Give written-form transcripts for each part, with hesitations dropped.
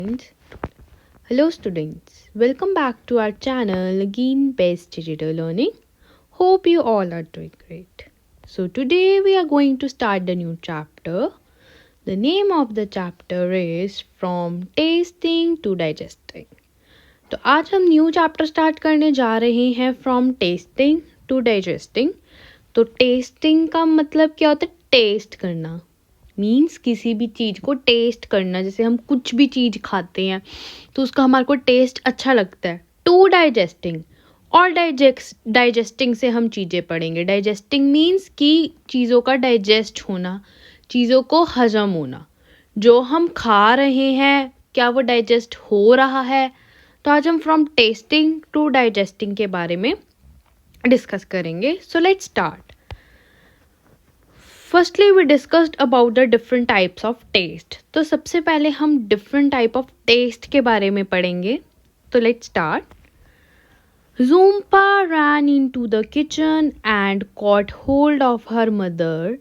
Hello students, welcome back to our channel again Best Digital Learning. Hope you all are doing great. So today we are going to start the new chapter. The name of the chapter is From Tasting to Digesting. तो आज हम new chapter start करने जा रहे हैं from testing to digesting. तो testing का मतलब क्या होता है? टेस्ट करना मीन्स किसी भी चीज़ को टेस्ट करना. जैसे हम कुछ भी चीज़ खाते हैं तो उसका हमारे को टेस्ट अच्छा लगता है. टू डाइजेस्टिंग और डाइजेस्टिंग से हम चीज़ें पढ़ेंगे. डाइजेस्टिंग मीन्स कि चीज़ों का डाइजेस्ट होना, चीज़ों को हजम होना. जो हम खा रहे हैं क्या वो डाइजेस्ट हो रहा है? तो आज हम फ्रॉम टेस्टिंग टू डाइजेस्टिंग के बारे में डिस्कस करेंगे. So let's start. Firstly we discussed about the different types of test. तो सबसे पहले हम डिफरेंट टाइप ऑफ टेस्ट के बारे में पढ़ेंगे. तो let's start. Zoompa ran into the kitchen and caught hold of her mother,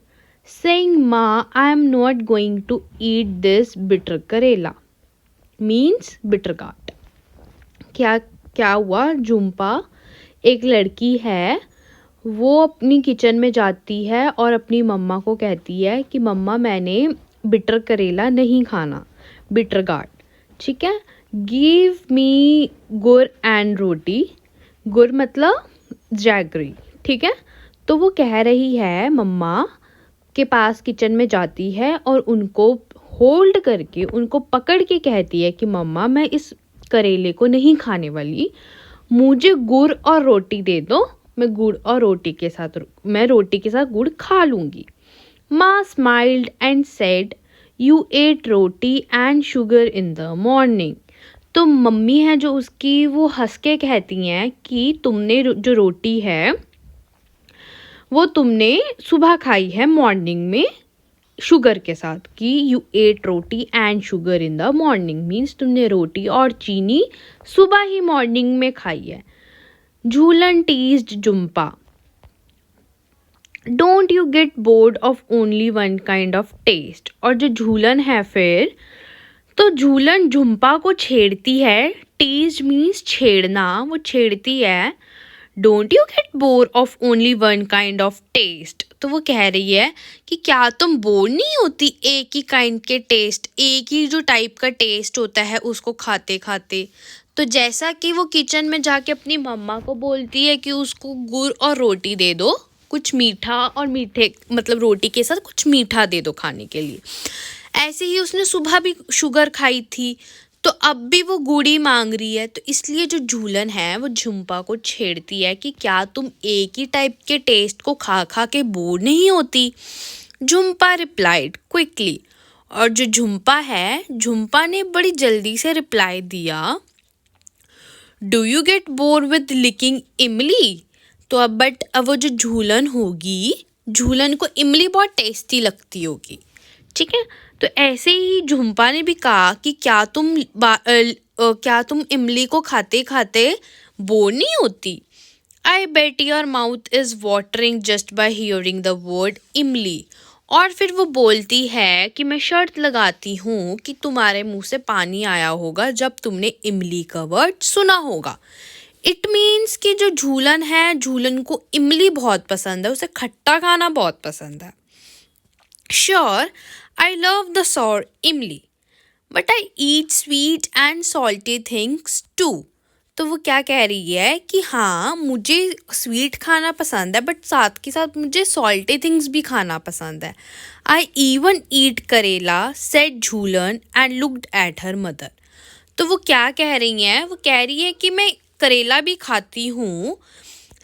saying, "Ma, I am not going to eat this bitter karela." Means bitter gourd. क्या हुआ? जुम्पा एक लड़की है, वो अपनी किचन में जाती है और अपनी मम्मा को कहती है कि मम्मा मैंने बिटर करेला नहीं खाना, बिटर गार्ड. ठीक है. गिव मी गुड़ एंड रोटी. गुड़ मतलब जैगरी. ठीक है. तो वो कह रही है, मम्मा के पास किचन में जाती है और उनको होल्ड करके, उनको पकड़ के कहती है कि मम्मा मैं इस करेले को नहीं खाने वाली, मुझे गुड़ और रोटी दे दो, मैं गुड़ और रोटी के साथ गुड़ खा लूंगी. माँ smiled and said, you ate roti and sugar in the morning. तो मम्मी है जो उसकी, वो हंस के कहती हैं कि तुमने जो रोटी है वो तुमने सुबह खाई है मॉर्निंग में शुगर के साथ. कि you ate roti and sugar in the morning means तुमने रोटी और चीनी सुबह ही मॉर्निंग में खाई है. Jhulan teased Jhumpa, don't you get bored of only one kind of taste. और जो झूलन है फिर, तो झूलन झुम्पा को छेड़ती है. टीज मीन्स छेड़ना, वो छेड़ती है. Don't you get bore of only one kind of test. तो वो कह रही है कि क्या तुम बोर नहीं होती एक ही काइंड के टेस्ट, एक ही जो टाइप का टेस्ट होता है उसको खाते खाते. तो जैसा कि वो किचन में जाके अपनी मम्मा को बोलती है कि उसको गुड़ और रोटी दे दो, कुछ मीठा और मीठे मतलब रोटी के साथ कुछ मीठा दे दो खाने के लिए, ऐसे ही उसने सुबह भी शुगर खाई थी तो अब भी वो गुड़ी मांग रही है. तो इसलिए जो झूलन है वो झुम्पा को छेड़ती है कि क्या तुम एक ही टाइप के टेस्ट को खा खा के बोर नहीं होती. Jhumpa replied quickly. और जो झुम्पा है, झुम्पा ने बड़ी जल्दी से रिप्लाई दिया, do you get bore with licking imli. तो अब वो जो झूलन होगी, झूलन को इमली बहुत टेस्टी लगती होगी. ठीक है. तो ऐसे ही झुम्पा ने भी कहा कि क्या तुम इमली को खाते खाते बोर नहीं होती. I bet your mouth is watering just by hearing the word imli. और फिर वो बोलती है कि मैं शर्त लगाती हूँ कि तुम्हारे मुंह से पानी आया होगा जब तुमने इमली का वर्ड सुना होगा. इट मीन्स कि जो झूलन है, झूलन को इमली बहुत पसंद है, उसे खट्टा खाना बहुत पसंद है. Sure, I love the sour imli, but I eat sweet and salty things too. तो वो क्या कह रही है कि हाँ मुझे स्वीट खाना पसंद है बट साथ के साथ मुझे सॉल्टी थिंग्स भी खाना पसंद है. I even eat करेला, said Jhulan and looked at her mother. तो वो क्या कह रही हैं? वो कह रही है कि मैं करेला भी खाती हूँ,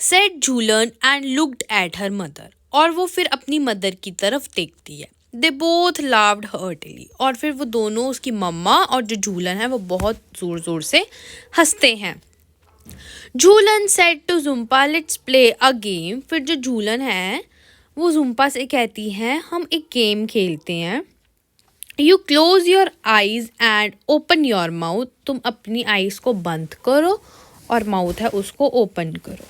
said Jhulan and looked at her mother. और वो फिर अपनी मदर की तरफ देखती है. They both laughed heartily. और फिर वो दोनों, उसकी मम्मा और जो झूलन है, वो बहुत ज़ोर ज़ोर से हंसते हैं. झूलन said to Zoompa, let's play a game. फिर जो झूलन है वो जुम्पा से कहती हैं, हम एक गेम खेलते हैं. You close your eyes and open your mouth. तुम अपनी आइज़ को बंद करो और माउथ है उसको ओपन करो.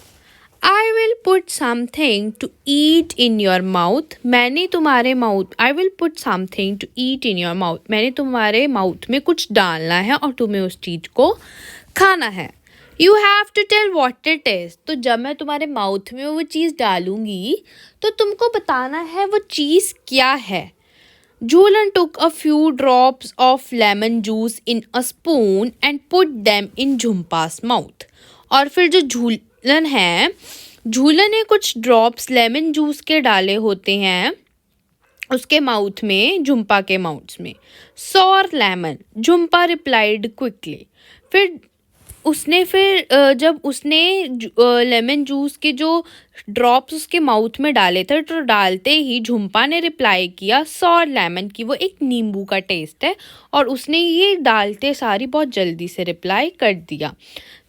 I will put something to eat in your mouth, मैंने तुम्हारे mouth, I will put something to eat in your mouth, मैंने तुम्हारे माउथ में कुछ डालना है और तुम्हें उस चीज को खाना है। You have to tell what it is, तो जब मैं तुम्हारे माउथ में वो चीज़ डालूंगी तो तुमको बताना है वो चीज़ क्या है। Julan took a few drops of lemon juice in a spoon and put them in झुम्पा's mouth। और फिर जो झूलन है, झूलन ने कुछ ड्रॉप्स लेमन जूस के डाले होते हैं उसके माउथ में, झुम्पा के माउथ में। Sour lemon, Jhumpa replied quickly. जब उसने लेमन जूस के जो ड्रॉप्स उसके माउथ में डाले थे तो डालते ही झुम्पा ने रिप्लाई किया सॉर लेमन, की वो एक नींबू का टेस्ट है, और उसने ये डालते सारी बहुत जल्दी से रिप्लाई कर दिया।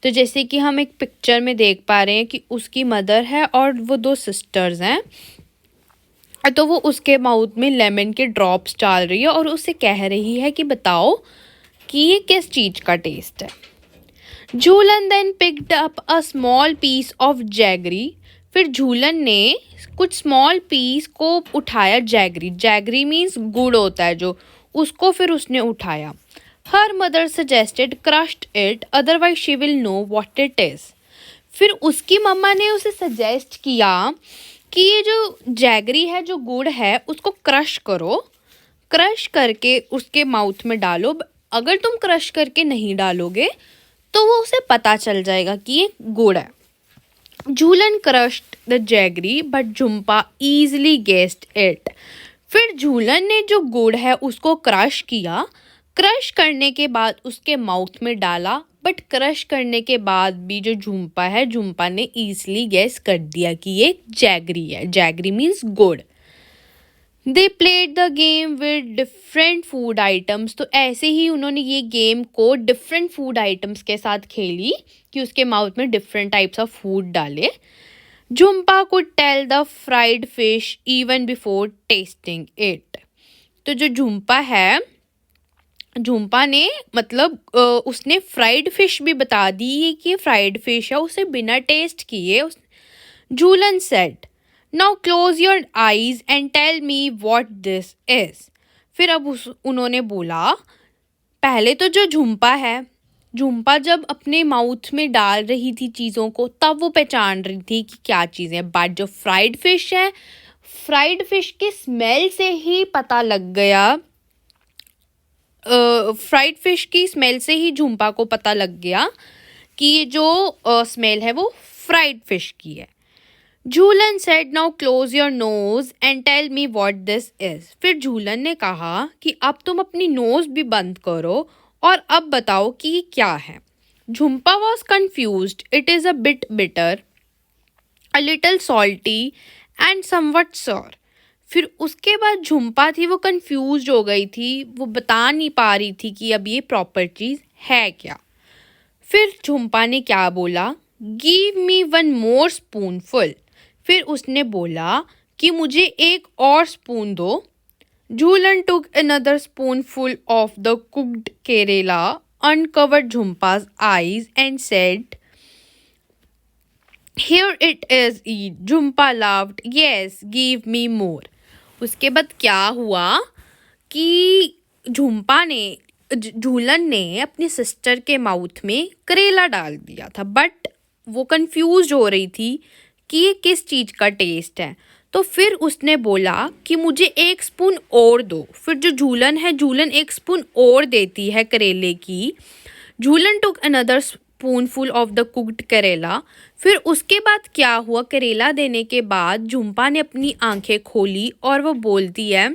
तो जैसे कि हम एक पिक्चर में देख पा रहे हैं कि उसकी मदर है और वो 2 सिस्टर्स हैं, तो वो उसके माउथ में लेमन के ड्रॉप्स डाल रही है और उसे कह रही है कि बताओ कि ये किस चीज़ का टेस्ट है। Jhulan then picked up a small piece of jaggery, फिर झूलन ने कुछ स्मॉल पीस को उठाया, जैगरी, जैगरी मीन्स गुड़ होता है जो, उसको फिर उसने उठाया। Her mother suggested crushed it otherwise she will know what it is, फिर उसकी मम्मा ने उसे सजेस्ट किया कि ये जो जैगरी है, जो गुड़ है, उसको क्रश करो, क्रश करके उसके माउथ में डालो। अगर तुम क्रश करके नहीं डालोगे तो वो उसे पता चल जाएगा कि ये गुड़ है। Jhulan crushed the jaggery but Jhumpa easily guessed it, फिर झूलन ने जो गुड़ है उसको क्रश किया, क्रश करने के बाद उसके माउथ में डाला, बट क्रश करने के बाद भी जो झुम्पा है, झुम्पा ने ईजिली गेस कर दिया कि ये जैगरी है, जैगरी मीन्स गुड़। They played the game with different food items, तो ऐसे ही उन्होंने ये गेम को डिफरेंट फूड आइटम्स के साथ खेली कि उसके माउथ में डिफरेंट टाइप्स ऑफ फूड डाले। Jhumpa could tell the fried fish even before tasting it, तो जो झुम्पा है, झुम्पा ने मतलब उसने फ्राइड फिश भी बता दी कि फ्राइड फिश है, उसे बिना टेस्ट किए। Jhulan said now close your eyes and tell me what this is, फिर अब उन्होंने बोला, पहले तो जो झुम्पा है, झुम्पा जब अपने माउथ में डाल रही थी चीज़ों को तब वो पहचान रही थी कि क्या चीज़ें, बट जो फ्राइड फिश है, फ्राइड फिश के स्मेल से ही पता लग गया, फ्राइड फिश की स्मेल से ही झुम्पा को पता लग गया कि ये जो स्मेल है वो फ्राइड फिश की है। Jhulan said now close your nose and tell me what this is, फिर झूलन ने कहा कि अब तुम अपनी नोज भी बंद करो और अब बताओ कि ये क्या है। Jhumpa was confused, it is a bit bitter, a little salty and somewhat sour, फिर उसके बाद झुम्पा थी वो कंफ्यूज हो गई थी, वो बता नहीं पा रही थी कि अब ये प्रॉपर चीज़ है क्या। फिर झुम्पा ने क्या बोला, give me one more spoonful, फिर उसने बोला कि मुझे एक और स्पून दो। Jhulan took another spoonful of the cooked karela, uncovered Jhumpa's eyes and said, here it is, eat. Jhumpa laughed, yes, give me more. उसके बाद क्या हुआ कि झूलन ने अपनी सिस्टर के माउथ में करेला डाल दिया था, बट वो कंफ्यूज हो रही थी कि ये किस चीज़ का टेस्ट है, तो फिर उसने बोला कि मुझे एक स्पून और दो। फिर जो झूलन है, झूलन एक स्पून और देती है करेले की। Jhulan took another spoonful of the cooked karela, फिर उसके बाद क्या हुआ, करेला देने के बाद झुम्पा ने अपनी आंखें खोली और वो बोलती है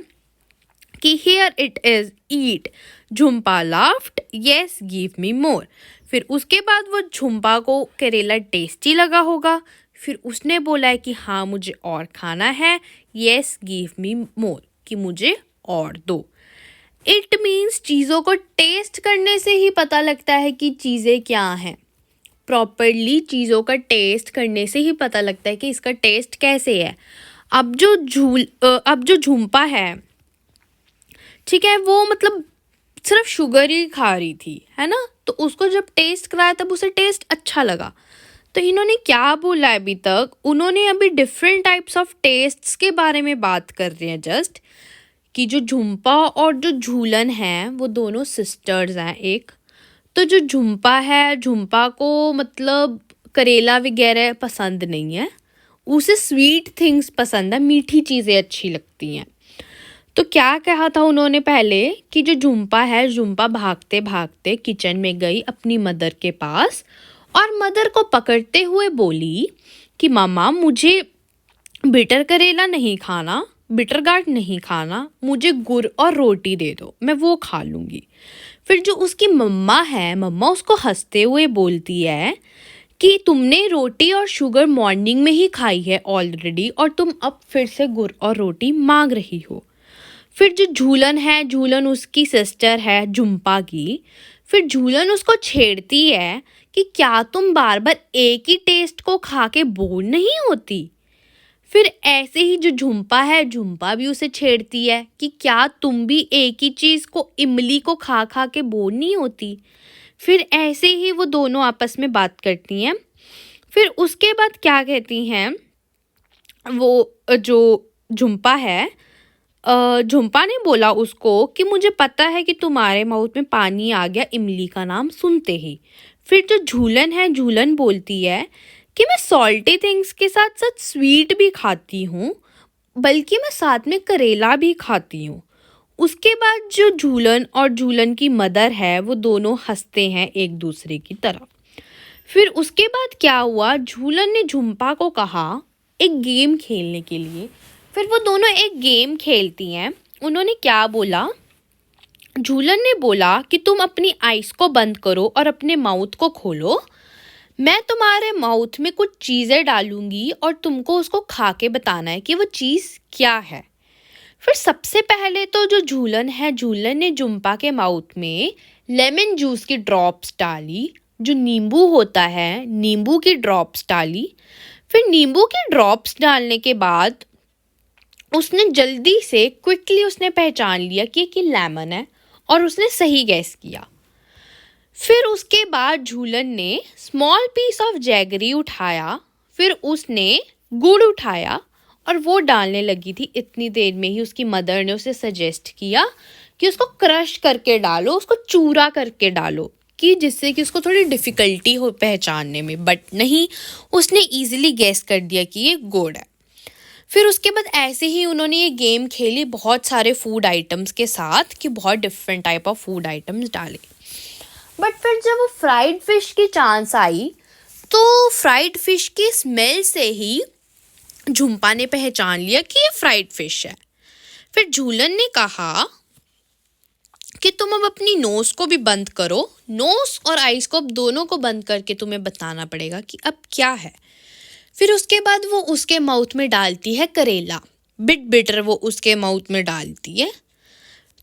कि here it is, eat. Jhumpa laughed, yes give me more. फिर उसके बाद वो झुम्पा को करेला टेस्टी लगा होगा, फिर उसने बोला है कि हाँ मुझे और खाना है, येस गिव मी मोर, कि मुझे और दो। इट मीन्स चीज़ों को टेस्ट करने से ही पता लगता है कि चीज़ें क्या हैं। प्रॉपरली चीज़ों का टेस्ट करने से ही पता लगता है कि इसका टेस्ट कैसे है। अब जो झुम्पा है, ठीक है, वो मतलब सिर्फ शुगर ही खा रही थी, है ना, तो उसको जब टेस्ट कराया तब उसे टेस्ट अच्छा लगा। तो इन्होंने क्या बोला है अभी तक, उन्होंने अभी डिफरेंट टाइप्स ऑफ टेस्ट्स के बारे में बात कर रहे हैं जस्ट, कि जो झुम्पा और जो झूलन है वो दोनों सिस्टर्स हैं एक। तो जो झुम्पा है, झुम्पा को मतलब करेला वगैरह पसंद नहीं है, उसे स्वीट थिंग्स पसंद है, मीठी चीज़ें अच्छी लगती हैं। तो क्या कहा था उन्होंने पहले कि जो झुम्पा है, झुम्पा भागते भागते किचन में गई अपनी मदर के पास और मदर को पकड़ते हुए बोली कि मामा मुझे बिटर करेला नहीं खाना, बिटर गार्ड नहीं खाना, मुझे गुड़ और रोटी दे दो, मैं वो खा लूँगी। फिर जो उसकी मम्मा है, मम्मा उसको हंसते हुए बोलती है कि तुमने रोटी और शुगर मॉर्निंग में ही खाई है ऑलरेडी और तुम अब फिर से गुड़ और रोटी मांग रही हो। फिर जो झूलन है, झूलन उसकी सिस्टर है झुम्पा की, फिर झूलन उसको छेड़ती है कि क्या तुम बार बार एक ही टेस्ट को खा के बोर नहीं होती। फिर ऐसे ही जो झुम्पा है, झुम्पा भी उसे छेड़ती है कि क्या तुम भी एक ही चीज़ को, इमली को खा खा के बोर नहीं होती। फिर ऐसे ही वो दोनों आपस में बात करती हैं। फिर उसके बाद क्या कहती हैं, वो जो झुम्पा है, झुम्पा ने बोला उसको कि मुझे पता है कि तुम्हारे माउथ में पानी आ गया इमली का नाम सुनते ही। फिर जो झूलन है, झूलन बोलती है कि मैं सॉल्टी थिंग्स के साथ साथ स्वीट भी खाती हूँ, बल्कि मैं साथ में करेला भी खाती हूँ। उसके बाद जो झूलन और झूलन की मदर है वो दोनों हंसते हैं एक दूसरे की तरफ। फिर उसके बाद क्या हुआ, झूलन ने झुम्पा को कहा एक गेम खेलने के लिए। फिर वो दोनों एक गेम खेलती हैं। उन्होंने क्या बोला, झूलन ने बोला कि तुम अपनी आइज़ को बंद करो और अपने माउथ को खोलो, मैं तुम्हारे माउथ में कुछ चीज़ें डालूंगी और तुमको उसको खा के बताना है कि वो चीज़ क्या है। फिर सबसे पहले तो जो झूलन है, झूलन ने झुम्पा के माउथ में लेमन जूस की ड्रॉप्स डाली, जो नींबू होता है नींबू की ड्रॉप्स डाली। फिर नींबू की ड्रॉप्स डालने के बाद उसने जल्दी से क्विकली उसने पहचान लिया कि लेमन है और उसने सही गैस किया। फिर उसके बाद झूलन ने स्मॉल पीस ऑफ जैगरी उठाया, फिर उसने गुड़ उठाया और वो डालने लगी थी। इतनी देर में ही उसकी मदर ने उसे सजेस्ट किया कि उसको क्रश करके डालो, उसको चूरा करके डालो, कि जिससे कि उसको थोड़ी डिफ़िकल्टी हो पहचानने में, बट नहीं, उसने ईजिली गैस कर दिया कि ये गुड़ है। फिर उसके बाद ऐसे ही उन्होंने ये गेम खेली बहुत सारे फूड आइटम्स के साथ, कि बहुत different type of food items डाले। बट फिर जब वो फ्राइड फिश की चांस आई तो फ्राइड फिश की स्मेल से ही झुम्पा ने पहचान लिया कि ये फ्राइड फिश है। फिर झूलन ने कहा कि तुम अब अपनी नोज को भी बंद करो, नोज और आइज को अब दोनों को बंद करके तुम्हें बताना पड़ेगा कि अब क्या है। फिर उसके बाद वो उसके माउथ में डालती है करेला, बिटर वो उसके माउथ में डालती है।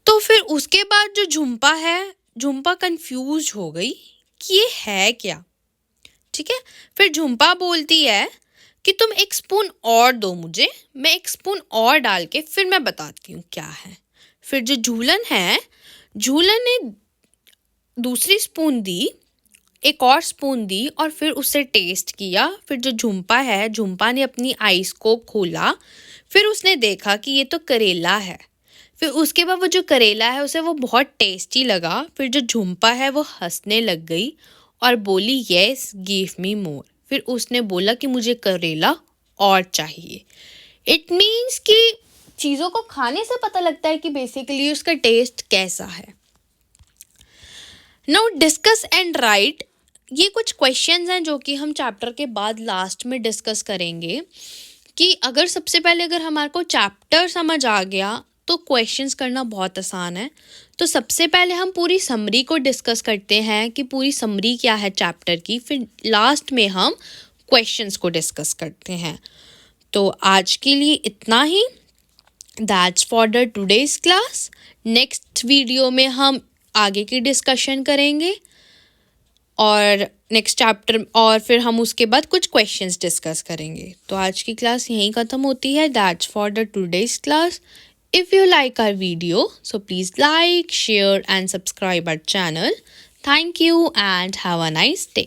तो फिर उसके बाद जो झुम्पा है, झुम्पा कंफ्यूज हो गई कि ये है क्या। ठीक है, फिर झुम्पा बोलती है कि तुम एक स्पून और दो मुझे, मैं एक स्पून और डाल के फिर मैं बताती हूँ क्या है। फिर जो झूलन है, झूलन ने दूसरी स्पून दी, एक और स्पून दी और फिर उससे टेस्ट किया। फिर जो झुम्पा है, झुम्पा ने अपनी आइज़ को खोला, फिर उसने देखा कि ये तो करेला है। फिर उसके बाद वो जो करेला है उसे वो बहुत टेस्टी लगा। फिर जो झुम्पा है वो हंसने लग गई और बोली येस गिव मी मोर। फिर उसने बोला कि मुझे करेला और चाहिए। इट मीन्स कि चीज़ों को खाने से पता लगता है कि बेसिकली उसका टेस्ट कैसा है। नाउ डिस्कस एंड राइट, ये कुछ क्वेश्चंस हैं जो कि हम चैप्टर के बाद लास्ट में डिस्कस करेंगे। कि अगर सबसे पहले अगर हमारे को चैप्टर समझ आ गया तो क्वेश्चंस करना बहुत आसान है। तो सबसे पहले हम पूरी समरी को डिस्कस करते हैं कि पूरी समरी क्या है चैप्टर की, फिर लास्ट में हम क्वेश्चंस को डिस्कस करते हैं। तो आज के लिए इतना ही। That's for the today's class. Next video में हम आगे की डिस्कशन करेंगे और नेक्स्ट चैप्टर, और फिर हम उसके बाद कुछ क्वेश्चंस डिस्कस करेंगे। तो आज की क्लास यहीं ख़त्म होती है। That's for the today's class. If you like our video, so please like, share and subscribe our channel. Thank you and have a nice day.